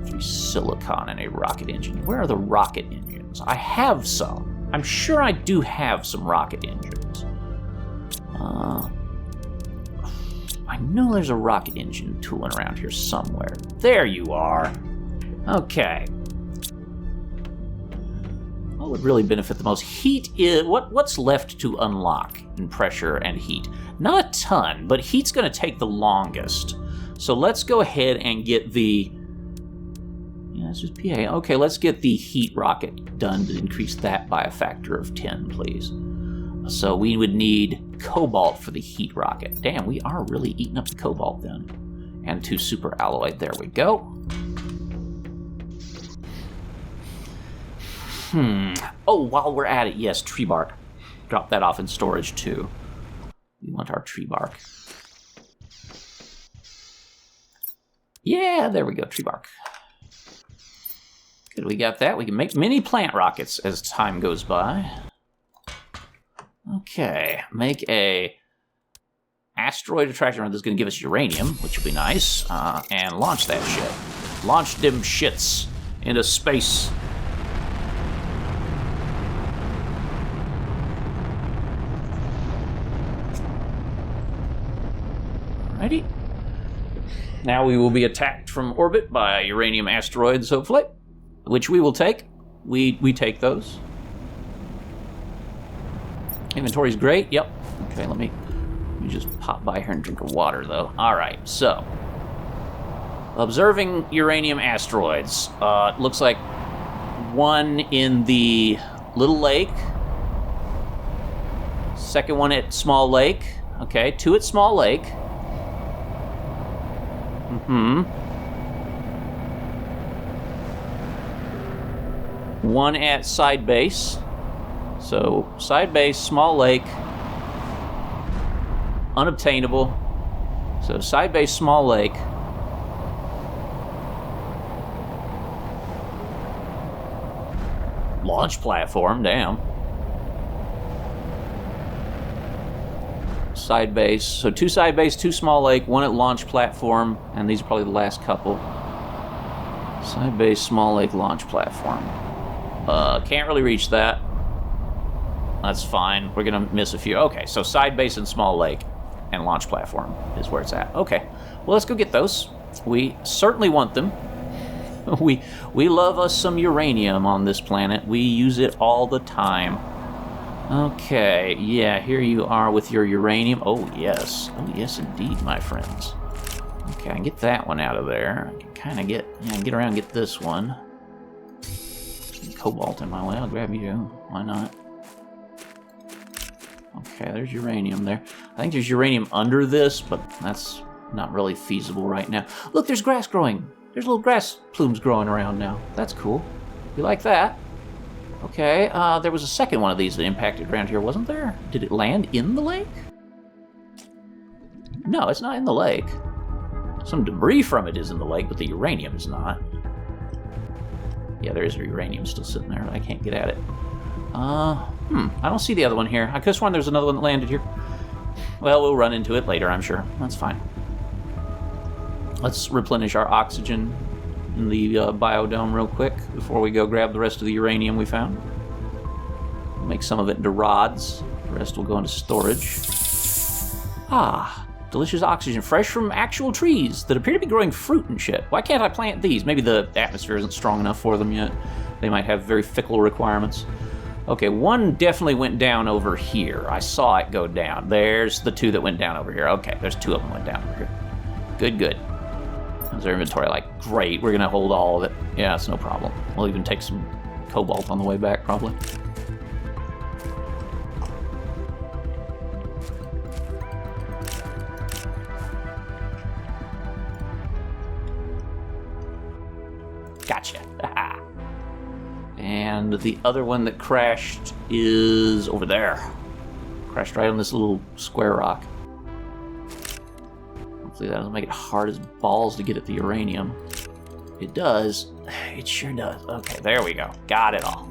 3 silicon and a rocket engine. Where are the rocket engines? I have some. I'm sure I do have some rocket engines. I know there's a rocket engine tooling around here somewhere. There you are. Okay. What would really benefit the most? Heat is... What's left to unlock in pressure and heat? Not a ton, but heat's going to take the longest. So let's go ahead and get the... Yeah, it's just PA. Okay, let's get the heat rocket done to increase that by a factor of 10, please. So we would need cobalt for the heat rocket. Damn, we are really eating up the cobalt then. And 2 super alloy. There we go. Oh, while we're at it, yes, tree bark. Drop that off in storage too. We want our tree bark. Yeah, there we go, tree bark. Good, we got that. We can make mini plant rockets as time goes by. Okay, make a asteroid attraction that's going to give us uranium, which will be nice, and launch that shit. Launch them shits into space. Alrighty. Now we will be attacked from orbit by uranium asteroids, hopefully, which we will take. We take those. Inventory's great. Yep. Okay, let me just pop by here and drink of water, though. All right, so observing uranium asteroids. It looks like one in the little lake. Second one at Small Lake. Okay, 2 at Small Lake. One at Side Base. So, Side Base, Small Lake, unobtainable. So, Side Base, Small Lake. Launch platform, damn. Side Base, so 2 Side Base, 2 Small Lake, 1 at launch platform, and these are probably the last couple. Side Base, Small Lake, launch platform. Can't really reach that. That's fine. We're going to miss a few. Okay, so Side Base and Small Lake and launch platform is where it's at. Okay, well, let's go get those. We certainly want them. We love us some uranium on this planet. We use it all the time. Okay, yeah, here you are with your uranium. Oh, yes. Oh, yes, indeed, my friends. Okay, I can get that one out of there. I can kind of get around and get this one. Cobalt in my way. I'll grab you. Why not? Okay, there's uranium there. I think there's uranium under this, but that's not really feasible right now. Look, there's grass growing. There's little grass plumes growing around now. That's cool. You like that? Okay, there was a second one of these that impacted around here, wasn't there? Did it land in the lake? No, it's not in the lake. Some debris from it is in the lake, but the uranium is not. Yeah, there is uranium still sitting there, but I can't get at it. I don't see the other one here. I could have sworn there was another one that landed here. Well, we'll run into it later, I'm sure. That's fine. Let's replenish our oxygen in the biodome real quick before we go grab the rest of the uranium we found. Make some of it into rods. The rest will go into storage. Ah, delicious oxygen, fresh from actual trees that appear to be growing fruit and shit. Why can't I plant these? Maybe the atmosphere isn't strong enough for them yet. They might have very fickle requirements. Okay, one definitely went down over here. I saw it go down. There's the two that went down over here. Okay, there's two of them went down over here. Good, good. How's our inventory like? Great, we're gonna hold all of it. Yeah, it's no problem. We'll even take some cobalt on the way back, probably. Gotcha. And the other one that crashed is over there. Crashed right on this little square rock. Hopefully that doesn't make it hard as balls to get at the uranium. It does. It sure does. Okay, there we go. Got it all.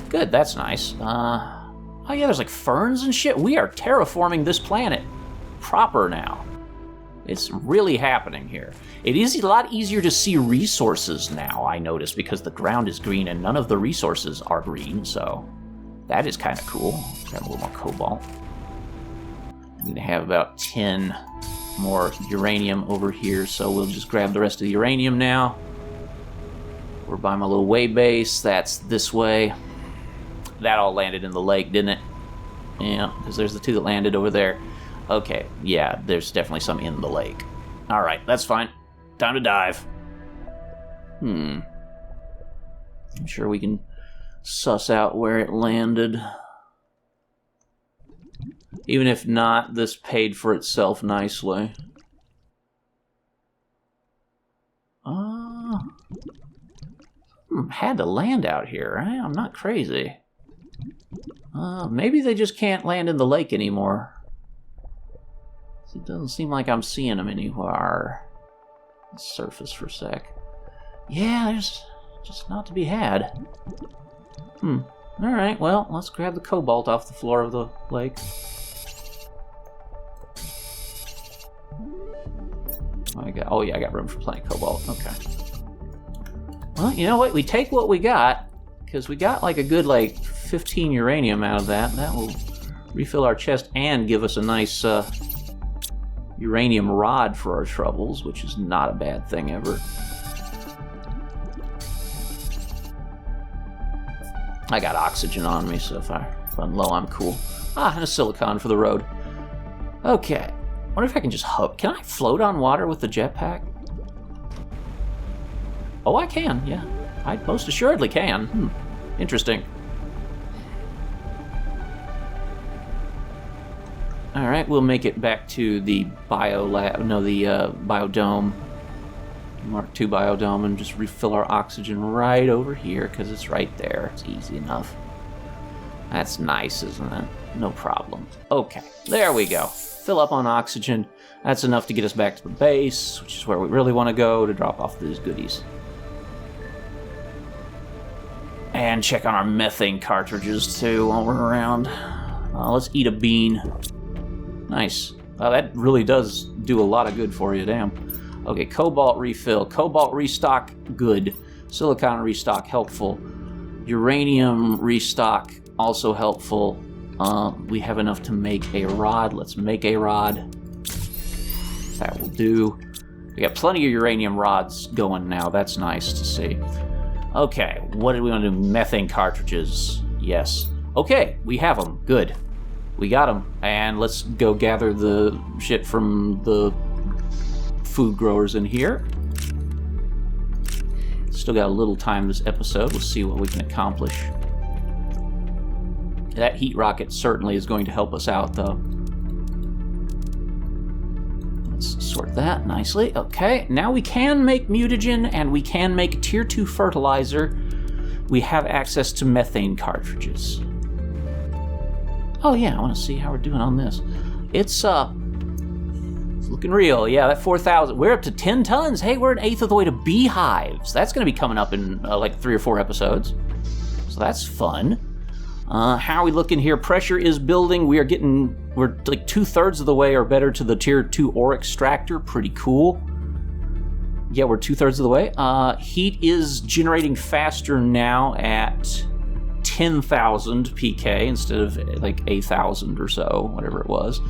Good, that's nice. Oh yeah, there's like ferns and shit. We are terraforming this planet proper now. It's really happening here. It is a lot easier to see resources now, I notice, because the ground is green and none of the resources are green, so that is kind of cool. Grab a little more cobalt. I'm going to have about 10 more uranium over here, so we'll just grab the rest of the uranium now. We're by my little way base. That's this way. That all landed in the lake, didn't it? Yeah, because there's the two that landed over there. Okay, yeah, there's definitely some in the lake. Alright, that's fine. Time to dive. I'm sure we can suss out where it landed. Even if not, this paid for itself nicely. Had to land out here, right? I'm not crazy. Maybe they just can't land in the lake anymore. It doesn't seem like I'm seeing them anywhere. Let's surface for a sec. Yeah, there's just not to be had. Alright, well, let's grab the cobalt off the floor of the lake. Oh yeah, I got room for plenty of cobalt. Okay. Well, you know what? We take what we got, because we got like a good 15 uranium out of that. That will refill our chest and give us a nice uranium rod for our troubles, which is not a bad thing ever. I got oxygen on me, so if I'm low, I'm cool. And a silicon for the road. Okay. Wonder if I can just hope. Can I float on water with the jetpack? Oh, I can, yeah. I most assuredly can. Interesting. Alright, we'll make it back to the biodome. Mark II biodome, and just refill our oxygen right over here, because it's right there. It's easy enough. That's nice, isn't it? No problem. Okay, there we go. Fill up on oxygen. That's enough to get us back to the base, which is where we really want to go to drop off these goodies. And check on our methane cartridges, too, while we're around. Let's eat a bean. Nice. Well, that really does do a lot of good for you, damn. Okay, cobalt refill. Cobalt restock, good. Silicon restock, helpful. Uranium restock, also helpful. We have enough to make a rod. Let's make a rod. That will do. We got plenty of uranium rods going now. That's nice to see. Okay, what do we want to do? Methane cartridges. Yes. Okay, we have them. Good. We got them. And let's go gather the shit from the food growers in here. Still got a little time this episode. We'll see what we can accomplish. That heat rocket certainly is going to help us out, though. Let's sort that nicely. Okay, now we can make mutagen and we can make tier 2 fertilizer. We have access to methane cartridges. Oh yeah, I want to see how we're doing on this. It's looking real. Yeah, that 4,000. We're up to 10 tons. Hey, we're an eighth of the way to beehives. That's going to be coming up in like 3 or 4 episodes. So that's fun. How are we looking here? Pressure is building. We're like 2/3 of the way or better to the tier 2 ore extractor. Pretty cool. Yeah, we're 2/3 of the way. Heat is generating faster now at 10,000 PK instead of like 8,000 or so, whatever it was.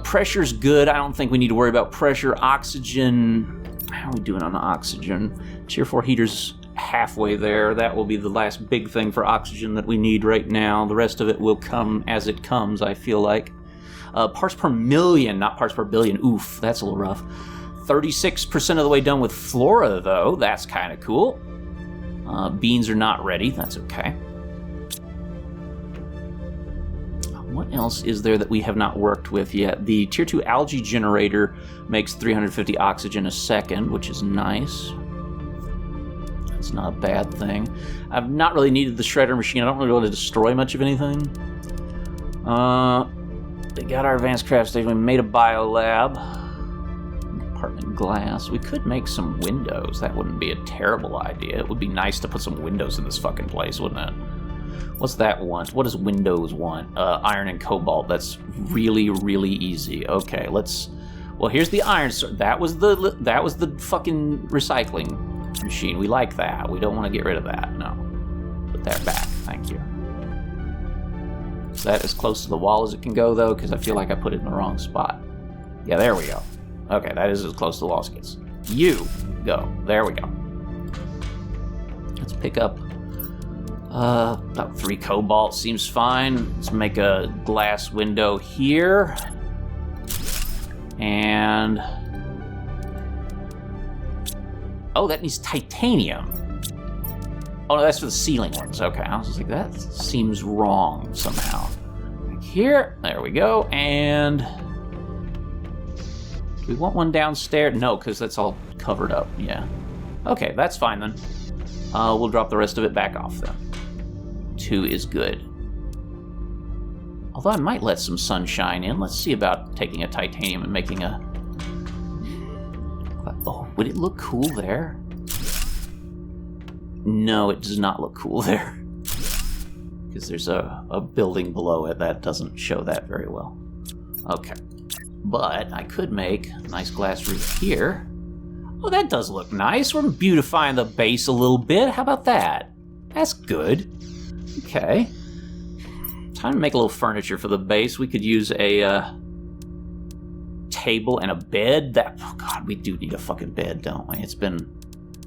Pressure's good. I don't think we need to worry about pressure. Oxygen, how are we doing on the oxygen? Tier 4 heater's halfway there. That will be the last big thing for oxygen that we need right now. The rest of it will come as it comes, I feel like. Parts per million, not parts per billion. Oof, that's a little rough. 36% of the way done with flora, though. That's kind of cool. Beans are not ready. That's okay. What else is there that we have not worked with yet? The tier 2 algae generator makes 350 oxygen a second, which is nice. It's not a bad thing. I've not really needed the shredder machine. I don't really want to destroy much of anything. They got our advanced craft station. We made a biolab. Apartment glass. We could make some windows. That wouldn't be a terrible idea. It would be nice to put some windows in this fucking place, wouldn't it? What's that want? What does Windows want? Iron and cobalt. That's really, really easy. Okay, let's... Well, here's the iron. That was the fucking recycling machine. We like that. We don't want to get rid of that. No. Put that back. Thank you. Is that as close to the wall as it can go, though? Because I feel like I put it in the wrong spot. Yeah, there we go. Okay, that is as close to the wall as it gets. You go. There we go. Let's pick up about 3 cobalt. Seems fine. Let's make a glass window here. And... oh, that needs titanium. Oh, no, that's for the ceiling ones. Okay, I was just like, that seems wrong somehow. Like here, there we go, and... do we want one downstairs? No, because that's all covered up, yeah. Okay, that's fine then. We'll drop the rest of it back off then. 2 is good. Although I might let some sunshine in. Let's see about taking a titanium and making a... oh, would it look cool there? No, it does not look cool there. Because there's a building below it that doesn't show that very well. Okay. But I could make a nice glass roof here. Oh, that does look nice. We're beautifying the base a little bit. How about that? That's good. Okay. Time to make a little furniture for the base. We could use a table and a bed. That, oh god, we do need a fucking bed, don't we?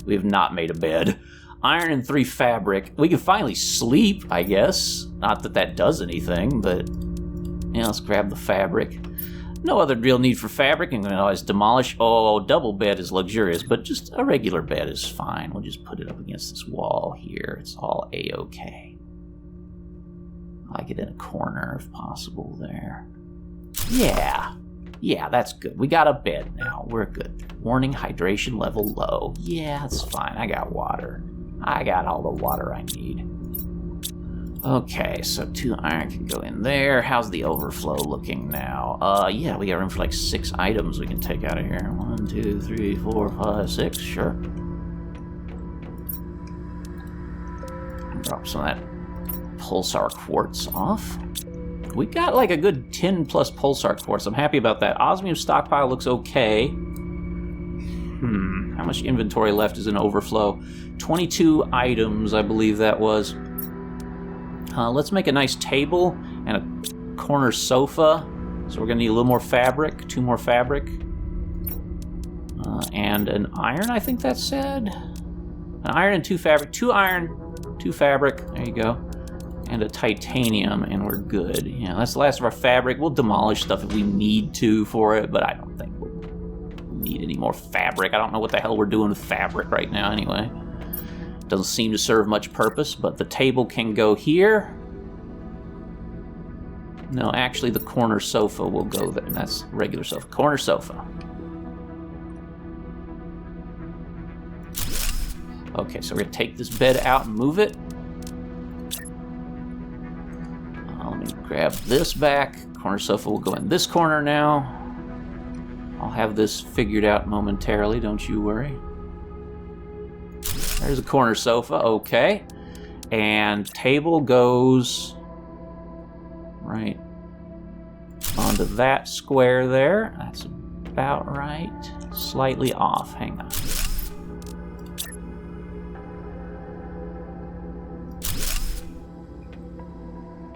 We have not made a bed. Iron and 3 fabric. We can finally sleep, I guess. Not that that does anything, but yeah, let's grab the fabric. No other real need for fabric. I'm going to always demolish. Oh, double bed is luxurious, but just a regular bed is fine. We'll just put it up against this wall here. It's all a-okay. I like it in a corner if possible there. Yeah. Yeah, that's good. We got a bed now. We're good. Warning, hydration level low. Yeah, that's fine. I got water. I got all the water I need. Okay, so 2 iron can go in there. How's the overflow looking now? Yeah, we got room for like 6 items we can take out of here. 1, 2, 3, 4, 5, 6. Sure. Drop some of that pulsar quartz off. We got like a good 10 plus pulsar quartz. I'm happy about that. Osmium stockpile looks okay. How much inventory left is in overflow? 22 items, I believe that was. Let's make a nice table and a corner sofa. So we're gonna need a little more fabric, 2 more fabric. And an iron, I think that said. An iron and 2 fabric. 2 iron, 2 fabric, there you go. And a titanium, and we're good. Yeah, that's the last of our fabric. We'll demolish stuff if we need to for it, but I don't think we'll need any more fabric. I don't know what the hell we're doing with fabric right now anyway. Doesn't seem to serve much purpose, but the table can go here. No, actually the corner sofa will go there. That's regular sofa. Corner sofa. Okay, so we're gonna take this bed out and move it. Let me grab this back. Corner sofa will go in this corner now. I'll have this figured out momentarily, don't you worry. There's a corner sofa, okay. And table goes right onto that square there. That's about right. Slightly off. Hang on.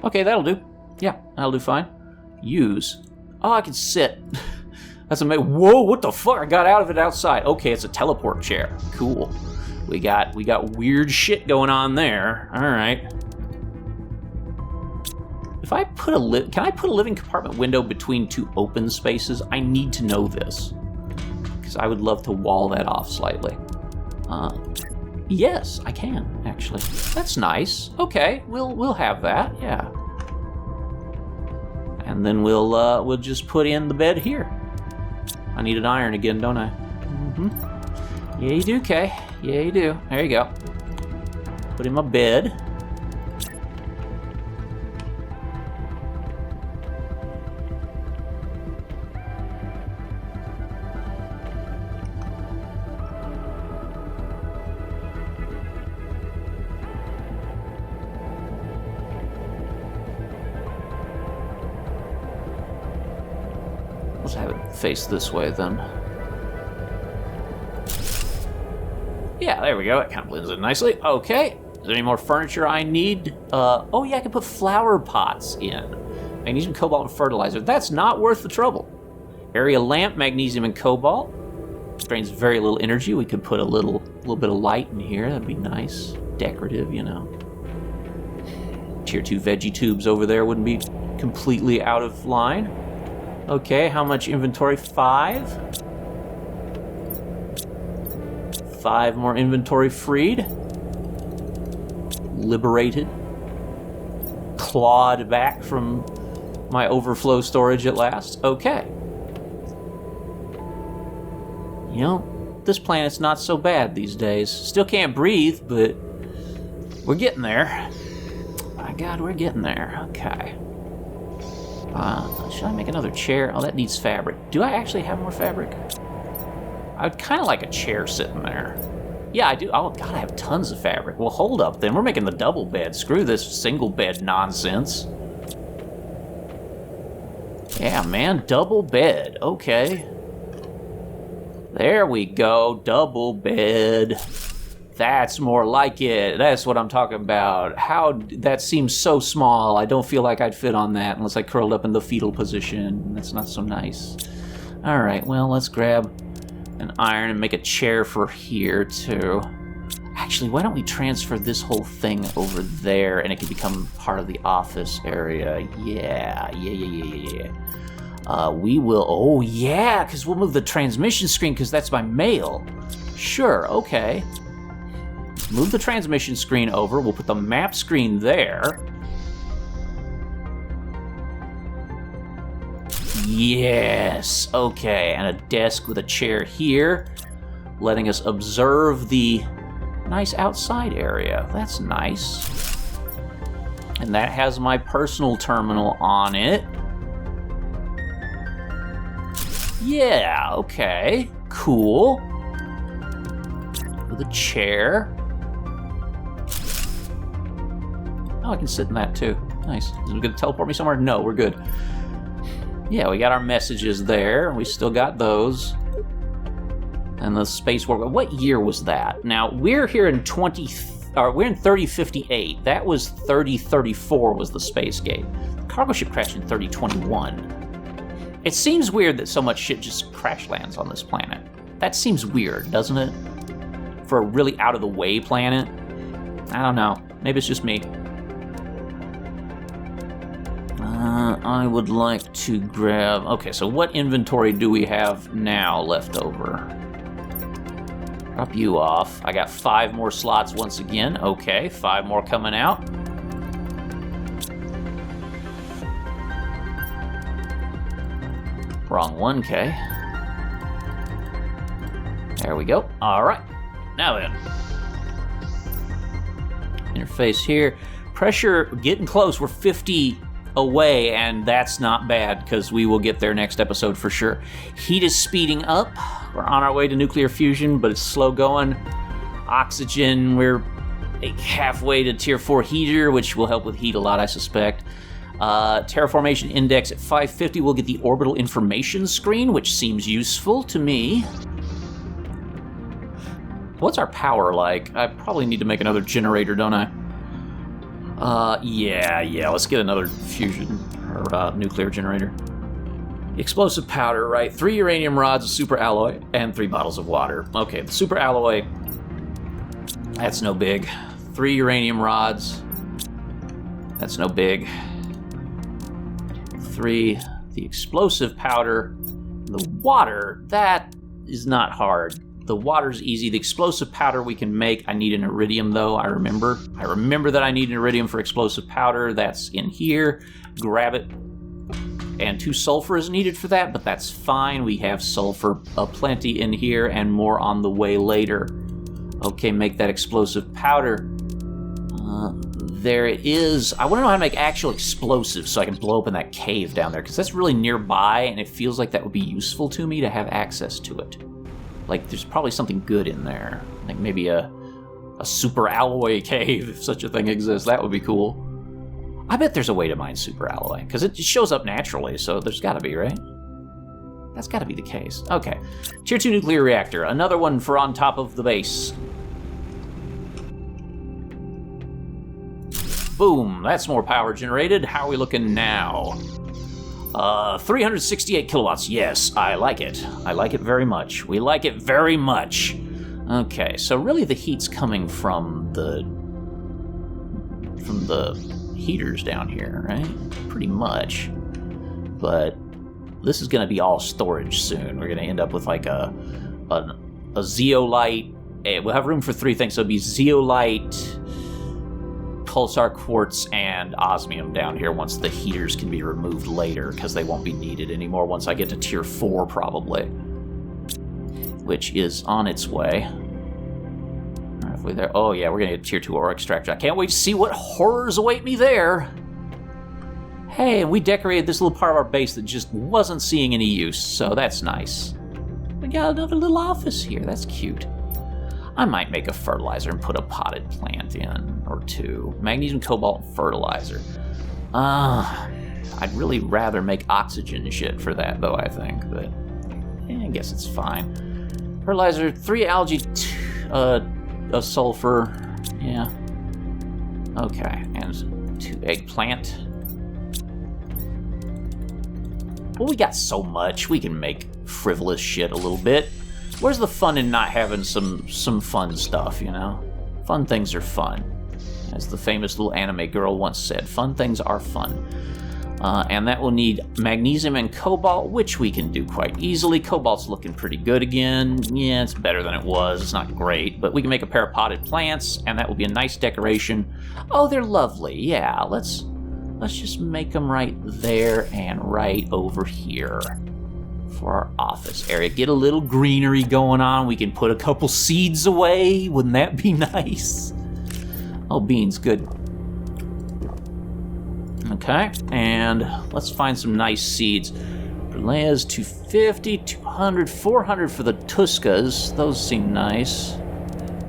Okay, that'll do. Yeah, that'll do fine. Use. Oh, I can sit. That's amazing. Whoa, what the fuck? I got out of it outside. Okay, it's a teleport chair. Cool. We got weird shit going on there. All right. If I put can I put a living compartment window between two open spaces? I need to know this, because I would love to wall that off slightly. Yes, I can actually. That's nice. Okay, we'll have that. Yeah. And then we'll just put in the bed here. I need an iron again, don't I? Mm-hmm. Yeah, you do, Kay. Yeah, you do. There you go. Put in my bed. Let's have it face this way then. Yeah, there we go. It kind of blends in nicely. Okay. Is there any more furniture I need? Oh yeah, I can put flower pots in. Magnesium, cobalt, and fertilizer. That's not worth the trouble. Area lamp, magnesium, and cobalt. Drains very little energy. We could put a little bit of light in here. That'd be nice. Decorative, you know. Tier 2 veggie tubes over there wouldn't be completely out of line. Okay, how much inventory? 5. 5 more inventory freed. Liberated. Clawed back from my overflow storage at last. Okay. You know, this planet's not so bad these days. Still can't breathe, but we're getting there. My God, we're getting there. Okay. Should I make another chair? Oh, that needs fabric. Do I actually have more fabric? I would kind of like a chair sitting there. Yeah, I do. Oh, God, I have tons of fabric. Well, hold up, then. We're making the double bed. Screw this single bed nonsense. Yeah, man, double bed. Okay. There we go. Double bed. That's more like it. That's what I'm talking about. How that seems so small. I don't feel like I'd fit on that unless I curled up in the fetal position. That's not so nice. All right, well, let's grab an iron and make a chair for here too. Actually, why don't we transfer this whole thing over there and it can become part of the office area? Yeah. We will. Oh yeah, because we'll move the transmission screen because that's my mail. Sure. Okay. Move the transmission screen over. We'll put the map screen there. Yes. Okay. And a desk with a chair here, letting us observe the nice outside area. That's nice. And that has my personal terminal on it. Yeah. Okay. Cool. With a chair. Oh, I can sit in that too. Nice. Is it going to teleport me somewhere? No, we're good. Yeah, we got our messages there. We still got those. And the space war. What year was that? Now, we're here in we're in 3058. That was 3034 was the space gate. The cargo ship crashed in 3021. It seems weird that so much shit just crash lands on this planet. That seems weird, doesn't it? For a really out-of-the-way planet? I don't know. Maybe it's just me. I would like to grab... Okay, so what inventory do we have now left over? Drop you off. I got 5 more slots once again. Okay, 5 more coming out. Wrong 1K. There we go. All right. Now then. Interface here. Pressure getting close. We're 50 away, and that's not bad because we will get there next episode for sure. Heat is speeding up. We're on our way to nuclear fusion, but it's slow going. Oxygen, we're halfway to tier 4 heater, which will help with heat a lot, I suspect. Terraformation index at 550 will get the orbital information screen, which seems useful to me. What's our power like? I probably need to make another generator, don't I? Yeah, let's get another fusion or nuclear generator. Explosive powder, right? 3 uranium rods, a super alloy, and 3 bottles of water. Okay, the super alloy, that's no big. 3 uranium rods, that's no big. 3, the explosive powder, the water, that is not hard. The water's easy. The explosive powder we can make. I need an iridium, though, I remember. I remember that I need an iridium for explosive powder. That's in here. Grab it. And 2 sulfur is needed for that, but that's fine. We have sulfur aplenty in here and more on the way later. Okay, make that explosive powder. There it is. I want to know how to make actual explosives so I can blow open that cave down there, because that's really nearby, and it feels like that would be useful to me to have access to it. Like, there's probably something good in there. Like maybe a super alloy cave, if such a thing exists. That would be cool. I bet there's a way to mine super alloy, because it shows up naturally, so there's got to be, right? That's got to be the case. Okay. Tier 2 nuclear reactor. Another one for on top of the base. Boom. That's more power generated. How are we looking now? 368 kilowatts. Yes, I like it. I like it very much. We like it very much. Okay, so really the heat's coming from the heaters down here, right? Pretty much. But this is going to be all storage soon. We're going to end up with like a zeolite. We'll have room for 3 things. So it'll be zeolite, pulsar quartz, and osmium down here once the heaters can be removed later, because they won't be needed anymore once I get to tier 4 probably, which is on its way. Halfway there. Oh yeah, we're gonna get tier 2 ore extractor. I can't wait to see what horrors await me there. Hey, and we decorated this little part of our base that just wasn't seeing any use, so that's nice. We got another little office here. That's cute. I might make a fertilizer and put a potted plant in, or 2. Magnesium, cobalt, and fertilizer. I'd really rather make oxygen shit for that, though, I think, but I guess it's fine. Fertilizer, 3 algae, a sulfur, yeah. Okay, and 2 eggplant. Well, we got so much, we can make frivolous shit a little bit. Where's the fun in not having some fun stuff, you know? Fun things are fun. As the famous little anime girl once said, fun things are fun. And that will need magnesium and cobalt, which we can do quite easily. Cobalt's looking pretty good again. Yeah, it's better than it was. It's not great, but we can make a pair of potted plants, and that will be a nice decoration. Oh, they're lovely. Yeah, let's just make them right there and right over here for our office area. Get a little greenery going on. We can put a couple seeds away. Wouldn't that be nice? Oh, beans, good. Okay, and let's find some nice seeds. Berleas, 250, 200, 400 for the Tuscas. Those seem nice.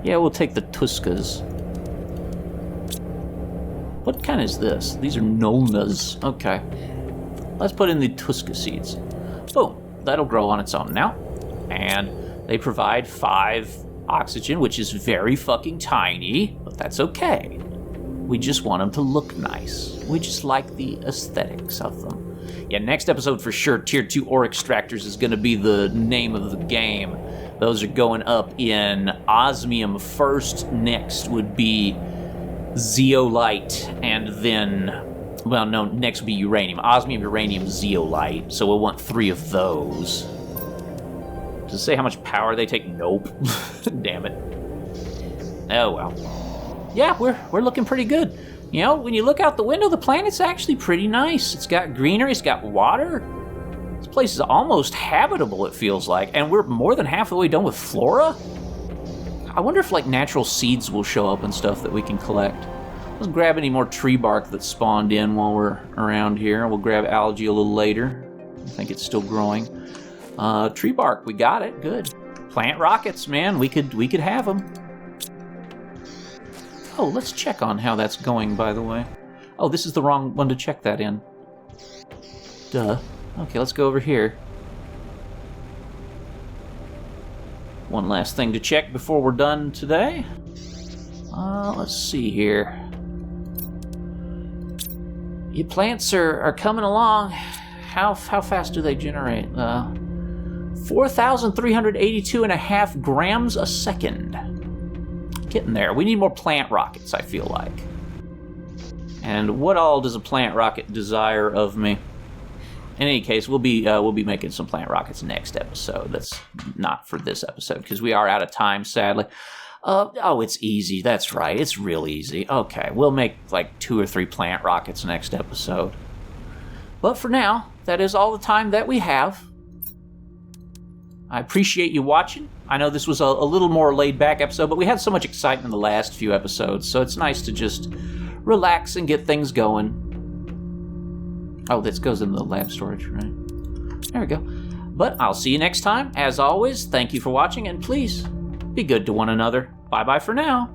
Yeah, we'll take the Tuscas. What kind is this? These are Nolnas. Okay. Let's put in the Tusca seeds. Boom. That'll grow on its own now. And they provide 5 oxygen, which is very fucking tiny, but that's okay. We just want them to look nice. We just like the aesthetics of them. Yeah, next episode for sure, Tier 2 ore extractors is going to be the name of the game. Those are going up in osmium first. Next would be zeolite, and then, well, no, next would be uranium. Osmium, uranium, zeolite. So we'll want 3 of those. Does it say how much power they take? Nope. Damn it. Oh, well. Yeah, we're looking pretty good. You know, when you look out the window, the planet's actually pretty nice. It's got greenery, it's got water. This place is almost habitable, it feels like. And we're more than half the way done with flora. I wonder if, like, natural seeds will show up and stuff that we can collect. Let's grab any more tree bark that spawned in while we're around here. We'll grab algae a little later. I think it's still growing. Tree bark, we got it. Good. Plant rockets, man. We could have them. Oh, let's check on how that's going, by the way. Oh, this is the wrong one to check that in. Duh. Okay, let's go over here. One last thing to check before we're done today. Let's see here. Your plants are coming along. How fast do they generate? 4,382.5 grams a second. Getting there. We need more plant rockets, I feel like. And what all does a plant rocket desire of me? In any case, we'll be making some plant rockets next episode. That's not for this episode because we are out of time, sadly. Oh, it's easy. That's right. It's real easy. Okay, we'll make like 2 or 3 plant rockets next episode. But for now, that is all the time that we have. I appreciate you watching. I know this was a little more laid-back episode, but we had so much excitement in the last few episodes, so it's nice to just relax and get things going. Oh, this goes in the lab storage, right? There we go. But I'll see you next time. As always, thank you for watching, and please, be good to one another. Bye-bye for now.